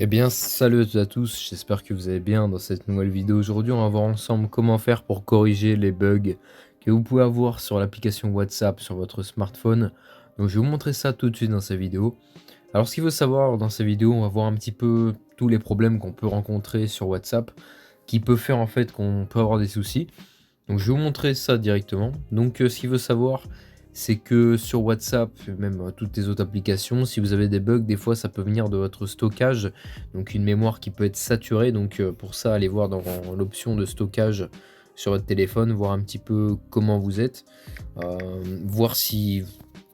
Eh bien, salut à tous, j'espère que vous allez bien dans cette nouvelle vidéo. Aujourd'hui, on va voir ensemble comment faire pour corriger les bugs que vous pouvez avoir sur l'application WhatsApp sur votre smartphone. Donc, je vais vous montrer ça tout de suite dans cette vidéo. Alors, ce qu'il faut savoir dans cette vidéo, on va voir un petit peu tous les problèmes qu'on peut rencontrer sur WhatsApp, qui peut faire en fait qu'on peut avoir des soucis. Donc, je vais vous montrer ça directement. Donc, ce qu'il faut savoir, c'est que sur WhatsApp, même toutes les autres applications, si vous avez des bugs, des fois ça peut venir de votre stockage, donc une mémoire qui peut être saturée. Donc pour ça, allez voir dans l'option de stockage sur votre téléphone, voir un petit peu comment vous êtes, voir si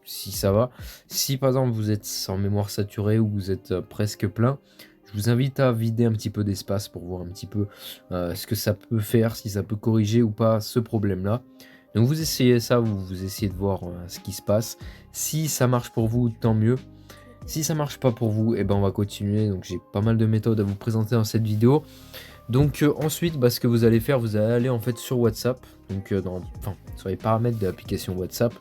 ça va. Si par exemple vous êtes en mémoire saturée ou vous êtes presque plein, je vous invite à vider un petit peu d'espace pour voir un petit peu ce que ça peut faire, si ça peut corriger ou pas ce problème-là. Donc vous essayez ça, vous essayez de voir ce qui se passe. Si ça marche pour vous, tant mieux. Si ça marche pas pour vous, eh ben on va continuer. Donc j'ai pas mal de méthodes à vous présenter dans cette vidéo. Donc ensuite, ce que vous allez faire, vous allez aller en fait sur WhatsApp, donc sur les paramètres de l'application WhatsApp.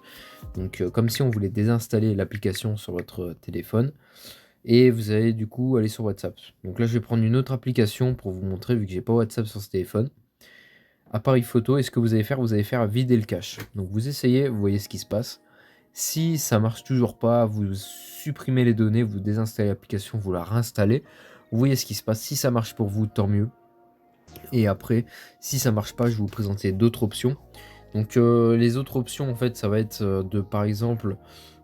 Donc comme si on voulait désinstaller l'application sur votre téléphone. Et vous allez du coup aller sur WhatsApp. Donc là, je vais prendre une autre application pour vous montrer, vu que j'ai pas WhatsApp sur ce téléphone. Appareil photo, et ce que vous allez faire vider le cache. Donc vous essayez, vous voyez ce qui se passe. Si ça marche toujours pas, vous supprimez les données, vous désinstallez l'application, vous la réinstallez. Vous voyez ce qui se passe. Si ça marche pour vous, tant mieux. Et après, si ça marche pas, je vais vous présenter d'autres options. Donc les autres options, en fait, ça va être de, par exemple,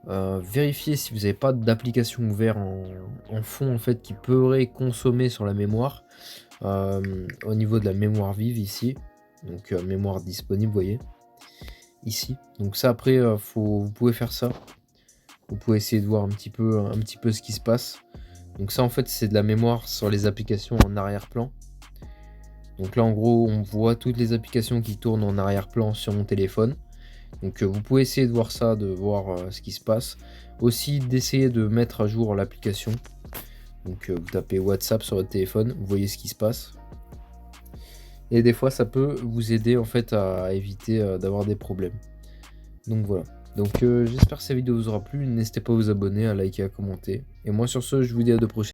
vérifier si vous n'avez pas d'application ouverte en fond, en fait, qui pourrait consommer sur la mémoire. Au niveau de la mémoire vive ici. Donc mémoire disponible, vous voyez, ici. Donc ça, après, vous pouvez faire ça. Vous pouvez essayer de voir un petit peu ce qui se passe. Donc ça, en fait, c'est de la mémoire sur les applications en arrière-plan. Donc là, en gros, on voit toutes les applications qui tournent en arrière-plan sur mon téléphone. Donc vous pouvez essayer de voir ça, de voir ce qui se passe. Aussi, d'essayer de mettre à jour l'application. Donc vous tapez WhatsApp sur votre téléphone, vous voyez ce qui se passe. Et des fois, ça peut vous aider en fait à éviter d'avoir des problèmes. Donc voilà. Donc j'espère que cette vidéo vous aura plu. N'hésitez pas à vous abonner, à liker, à commenter. Et moi sur ce, je vous dis à de prochaines.